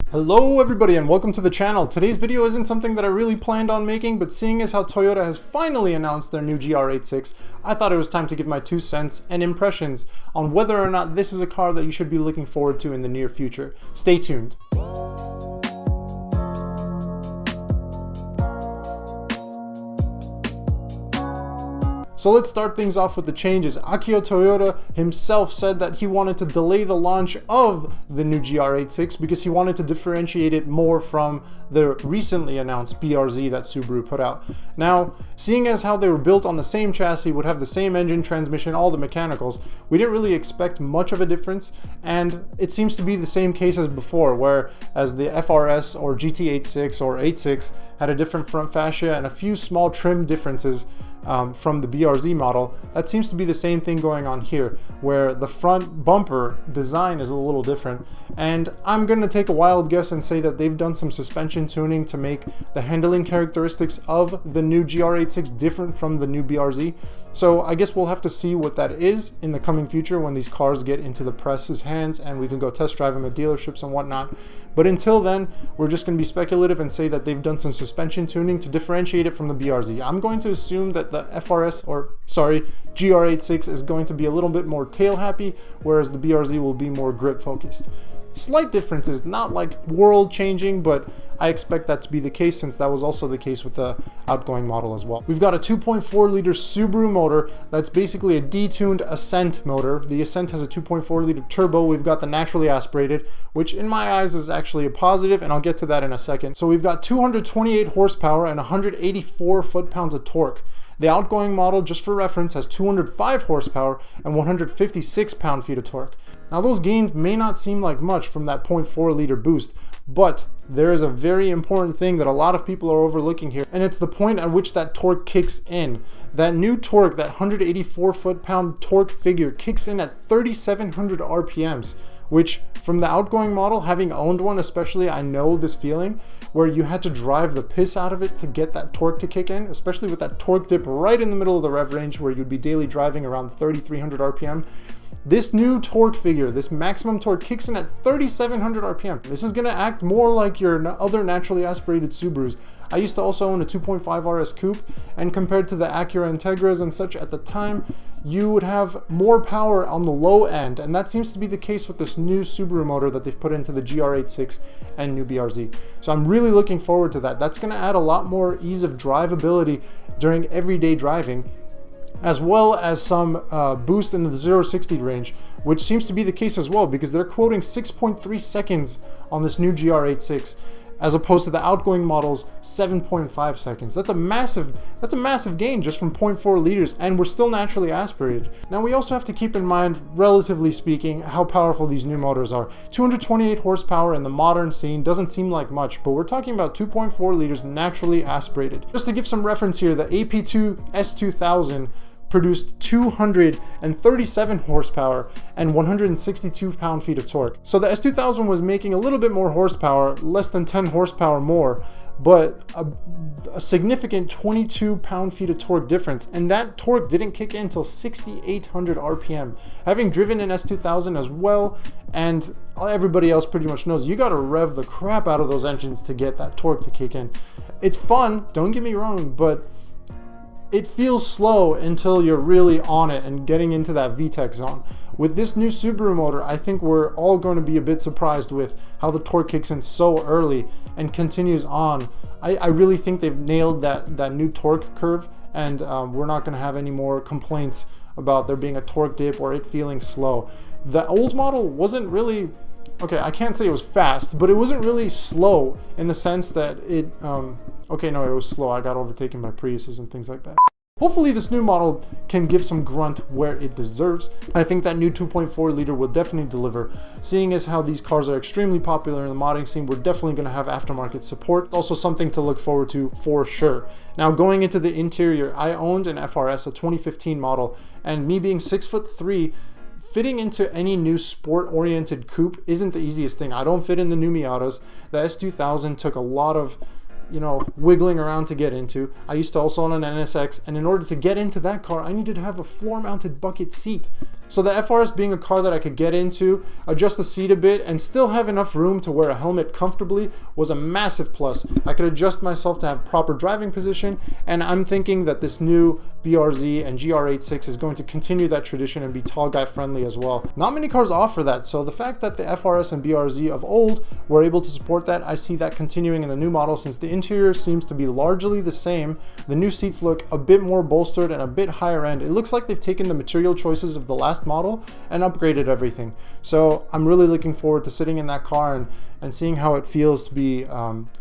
Hello everybody and welcome to the channel. Today's video isn't something that I really planned on making, but seeing as how Toyota has finally announced their new GR86, I thought it was time to give my 2 cents and impressions on whether or not this is a car that you should be looking forward to in the near future. Stay tuned. So let's start things off with the changes. Akio Toyoda himself said that he wanted to delay the launch of the new GR86 because he wanted to differentiate it more from the recently announced BRZ that Subaru put out. Now, seeing as how they were built on the same chassis, would have the same engine, transmission, all the mechanicals, we didn't really expect much of a difference, and it seems to be the same case as before, where as the FRS or GT86 or 86 had a different front fascia and a few small trim differences from the BRZ model. That seems to be the same thing going on here, where the front bumper design is a little different. And I'm going to take a wild guess and say that they've done some suspension tuning to make the handling characteristics of the new GR86 different from the new BRZ. So I guess we'll have to see what that is in the coming future when these cars get into the press's hands and we can go test drive them at dealerships and whatnot. But until then, we're just going to be speculative and say that they've done some suspension tuning to differentiate it from the BRZ. I'm going to assume that the GR86 is going to be a little bit more tail happy, whereas the BRZ will be more grip focused. Slight differences, not like world changing, but I expect that to be the case since that was also the case with the outgoing model as well. We've got a 2.4 liter Subaru motor that's basically a detuned Ascent motor. The Ascent has a 2.4 liter turbo. We've got the naturally aspirated, which in my eyes is actually a positive, and I'll get to that in a second. So we've got 228 horsepower and 184 foot-pounds of torque. The outgoing model, just for reference, has 205 horsepower and 156 pound-feet of torque. Now those gains may not seem like much from that 0.4 liter boost, but there is a very important thing that a lot of people are overlooking here, and it's the point at which that torque kicks in. That new torque, that 184 foot-pound torque figure, kicks in at 3,700 RPMs, which from the outgoing model, having owned one especially, I know this feeling where you had to drive the piss out of it to get that torque to kick in, especially with that torque dip right in the middle of the rev range where you'd be daily driving around 3,300 RPM. This new torque figure, this maximum torque, kicks in at 3,700 RPM. This is gonna act more like your other naturally aspirated Subarus. I used to also own a 2.5 RS Coupe, and compared to the Acura Integras and such at the time, you would have more power on the low end, and that seems to be the case with this new Subaru motor that they've put into the GR86 and new BRZ. So I'm really looking forward to that. That's gonna add a lot more ease of drivability during everyday driving, as well as some boost in the 0-60 range, which seems to be the case as well because they're quoting 6.3 seconds on this new GR86 as opposed to the outgoing model's 7.5 seconds. That's a massive gain just from 0.4 liters, and we're still naturally aspirated. Now we also have to keep in mind, relatively speaking, how powerful these new motors are. 228 horsepower in the modern scene doesn't seem like much, but we're talking about 2.4 liters naturally aspirated. Just to give some reference here, the AP2 S2000 produced 237 horsepower and 162 pound-feet of torque. So the S2000 was making a little bit more horsepower, less than 10 horsepower more, but a significant 22 pound-feet of torque difference, and that torque didn't kick in until 6,800 RPM. Having driven an S2000 as well, and everybody else pretty much knows, you gotta rev the crap out of those engines to get that torque to kick in. It's fun, don't get me wrong, but it feels slow until you're really on it and getting into that VTEC zone. With this new Subaru motor, I think we're all going to be a bit surprised with how the torque kicks in so early and continues on. I really think they've nailed that new torque curve, and we're not going to have any more complaints about there being a torque dip or it feeling slow. The old model wasn't really, okay, I can't say it was fast, but it wasn't really slow in the sense that it, okay, no, it was slow. I got overtaken by Priuses and things like that. Hopefully this new model can give some grunt where it deserves. I think that new 2.4 liter will definitely deliver. Seeing as how these cars are extremely popular in the modding scene, we're definitely going to have aftermarket support. Also something to look forward to for sure. Now going into the interior, I owned an FRS, a 2015 model, and me being 6'3", fitting into any new sport-oriented coupe isn't the easiest thing. I don't fit in the new Miatas. The S2000 took a lot of wiggling around to get into. I used to also own an NSX, and in order to get into that car, I needed to have a floor-mounted bucket seat. So the FRS being a car that I could get into, adjust the seat a bit, and still have enough room to wear a helmet comfortably was a massive plus. I could adjust myself to have proper driving position, and I'm thinking that this new BRZ and GR86 is going to continue that tradition and be tall guy friendly as well. Not many cars offer that, so the fact that the FRS and BRZ of old were able to support that, I see that continuing in the new model since the interior seems to be largely the same. The new seats look a bit more bolstered and a bit higher end. It looks like they've taken the material choices of the last model and upgraded everything. So I'm really looking forward to sitting in that car and seeing how it feels to be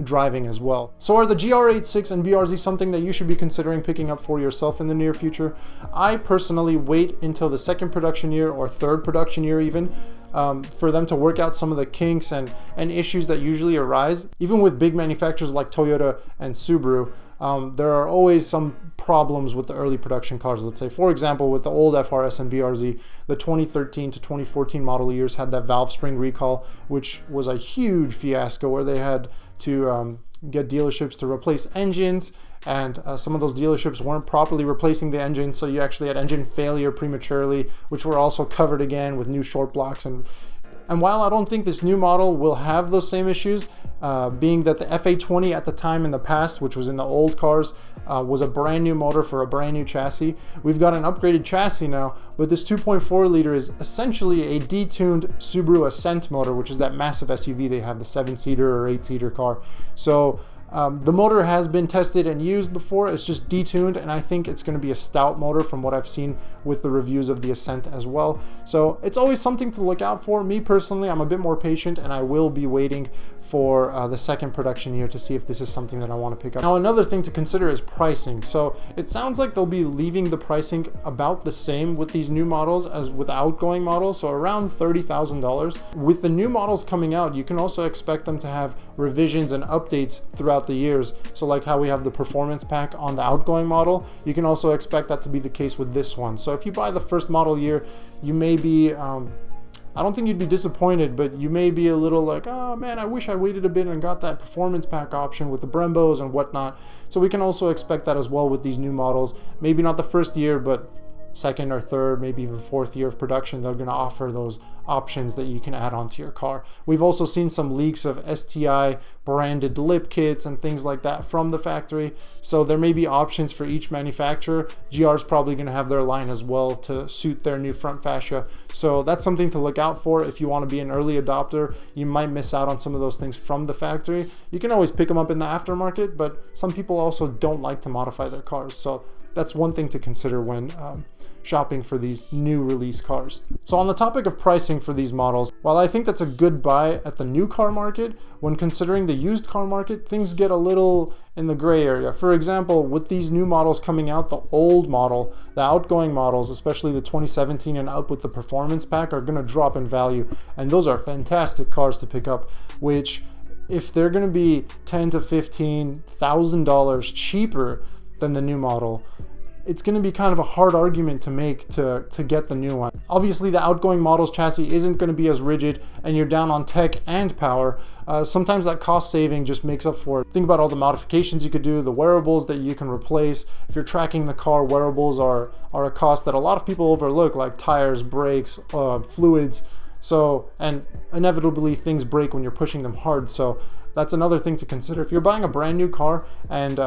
driving as well. So are the GR86 and BRZ something that you should be considering picking up for yourself in the near future? I personally wait until the second production year or third production year even for them to work out some of the kinks and issues that usually arise. Even with big manufacturers like Toyota and Subaru, there are always some problems with the early production cars. Let's say, for example, with the old FRS and BRZ, the 2013 to 2014 model years had that valve spring recall, which was a huge fiasco where they had to get dealerships to replace engines, and some of those dealerships weren't properly replacing the engine, so you actually had engine failure prematurely, which were also covered again with new short blocks. And while I don't think this new model will have those same issues, being that the FA20 at the time in the past, which was in the old cars, was a brand new motor for a brand new chassis. We've got an upgraded chassis now, but this 2.4 liter is essentially a detuned Subaru Ascent motor, which is that massive SUV they have, the 7-seater or 8-seater car. So the motor has been tested and used before. It's just detuned, and I think it's going to be a stout motor from what I've seen with the reviews of the Ascent as well. So it's always something to look out for. Me personally, I'm a bit more patient, and I will be waiting for the second production year to see if this is something that I want to pick up. Now, another thing to consider is pricing. So it sounds like they'll be leaving the pricing about the same with these new models as with the outgoing models, so around $30,000. With the new models coming out, you can also expect them to have revisions and updates throughout the years. So like how we have the performance pack on the outgoing model, you can also expect that to be the case with this one. So if you buy the first model year, you may be I don't think you'd be disappointed, but you may be a little like, oh man, I wish I waited a bit and got that performance pack option with the Brembos and whatnot. So we can also expect that as well with these new models. Maybe not the first year, but second or third, maybe even fourth year of production, they're going to offer those options that you can add onto your car. We've also seen some leaks of STI branded lip kits and things like that from the factory. So there may be options for each manufacturer. GR is probably going to have their line as well to suit their new front fascia. So that's something to look out for. If you want to be an early adopter, you might miss out on some of those things from the factory. You can always pick them up in the aftermarket, but some people also don't like to modify their cars. So that's one thing to consider when shopping for these new release cars. So on the topic of pricing for these models, while I think that's a good buy at the new car market, when considering the used car market, things get a little in the gray area. For example, with these new models coming out, the old model, the outgoing models, especially the 2017 and up with the performance pack, are going to drop in value. And those are fantastic cars to pick up, which if they're going to be $10,000 to $15,000 cheaper than the new model, it's going to be kind of a hard argument to make to get the new one. Obviously, the outgoing model's chassis isn't going to be as rigid, and you're down on tech and power. Sometimes that cost saving just makes up for it. Think about all the modifications you could do, the wearables that you can replace. If you're tracking the car, wearables are a cost that a lot of people overlook, like tires, brakes, fluids. So, and inevitably things break when you're pushing them hard. So that's another thing to consider. If you're buying a brand new car and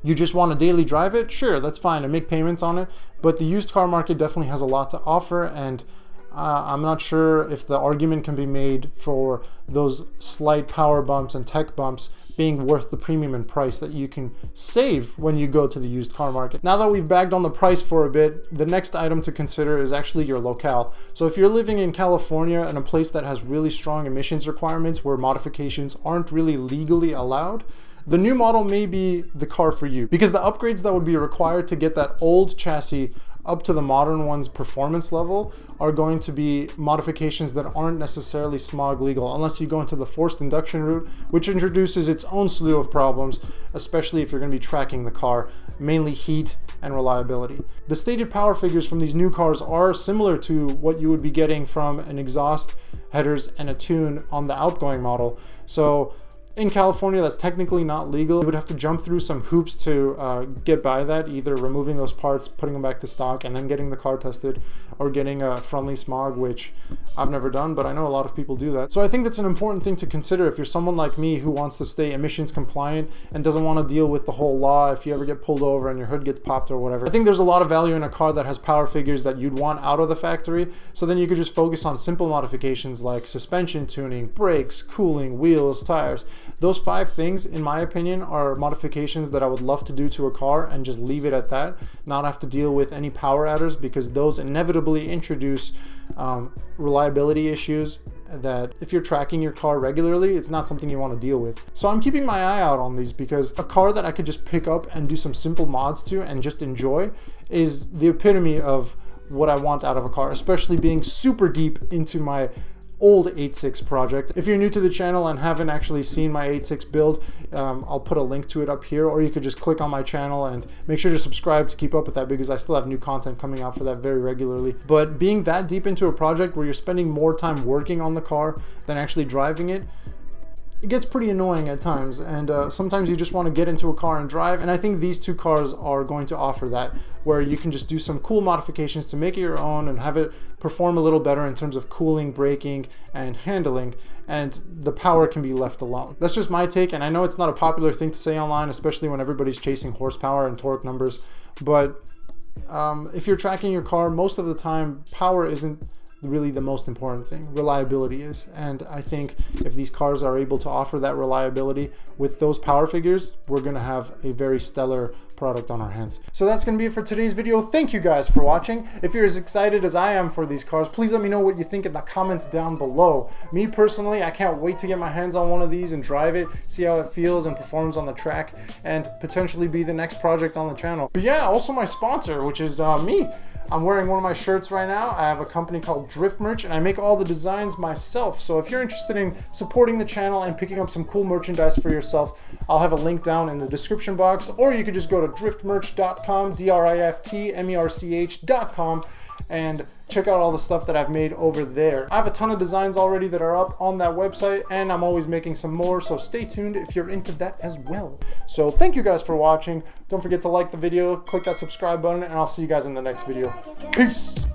you just want to daily drive it, sure, that's fine, and make payments on it. But the used car market definitely has a lot to offer, and I'm not sure if the argument can be made for those slight power bumps and tech bumps being worth the premium in price that you can save when you go to the used car market. Now that we've bagged on the price for a bit, the next item to consider is actually your locale. So if you're living in California in a place that has really strong emissions requirements where modifications aren't really legally allowed, the new model may be the car for you, because the upgrades that would be required to get that old chassis up to the modern one's performance level are going to be modifications that aren't necessarily smog legal, unless you go into the forced induction route, which introduces its own slew of problems, especially if you're going to be tracking the car, mainly heat and reliability. The stated power figures from these new cars are similar to what you would be getting from an exhaust, headers, and a tune on the outgoing model. So In California, that's technically not legal. You would have to jump through some hoops to get by that, either removing those parts, putting them back to stock, and then getting the car tested, or getting a friendly smog, which I've never done, but I know a lot of people do that. So I think that's an important thing to consider if you're someone like me who wants to stay emissions compliant and doesn't want to deal with the whole law if you ever get pulled over and your hood gets popped or whatever. I think there's a lot of value in a car that has power figures that you'd want out of the factory, so then you could just focus on simple modifications like suspension tuning, brakes, cooling, wheels, tires. Those 5 things, in my opinion, are modifications that I would love to do to a car and just leave it at that, not have to deal with any power adders, because those inevitably introduce reliability issues that if you're tracking your car regularly, it's not something you want to deal with. So I'm keeping my eye out on these, because a car that I could just pick up and do some simple mods to and just enjoy is the epitome of what I want out of a car, especially being super deep into my old 8.6 project. If you're new to the channel and haven't actually seen my 8.6 build, I'll put a link to it up here, or you could just click on my channel and make sure to subscribe to keep up with that, because I still have new content coming out for that very regularly. But being that deep into a project where you're spending more time working on the car than actually driving it, it gets pretty annoying at times, and sometimes you just want to get into a car and drive, and I think these 2 cars are going to offer that, where you can just do some cool modifications to make it your own and have it perform a little better in terms of cooling, braking, and handling, and the power can be left alone. That's just my take, and I know it's not a popular thing to say online, especially when everybody's chasing horsepower and torque numbers, but if you're tracking your car, most of the time power isn't really the most important thing. Reliability is, and I think if these cars are able to offer that reliability with those power figures, we're gonna have a very stellar product on our hands. So that's gonna be it for today's video. Thank you guys for watching. If you're as excited as I am for these cars, please let me know what you think in the comments down below. Me personally, I can't wait to get my hands on one of these and drive it, see how it feels and performs on the track, and potentially be the next project on the channel. But yeah, also my sponsor, which is me. I'm wearing one of my shirts right now. I have a company called Drift Merch, and I make all the designs myself. So if you're interested in supporting the channel and picking up some cool merchandise for yourself, I'll have a link down in the description box, or you could just go to driftmerch.com, driftmerch.com, and check out all the stuff that I've made over there. I have a ton of designs already that are up on that website, and I'm always making some more, so stay tuned if you're into that as well. So thank you guys for watching. Don't forget to like the video, click that subscribe button, and I'll see you guys in the next video. Peace!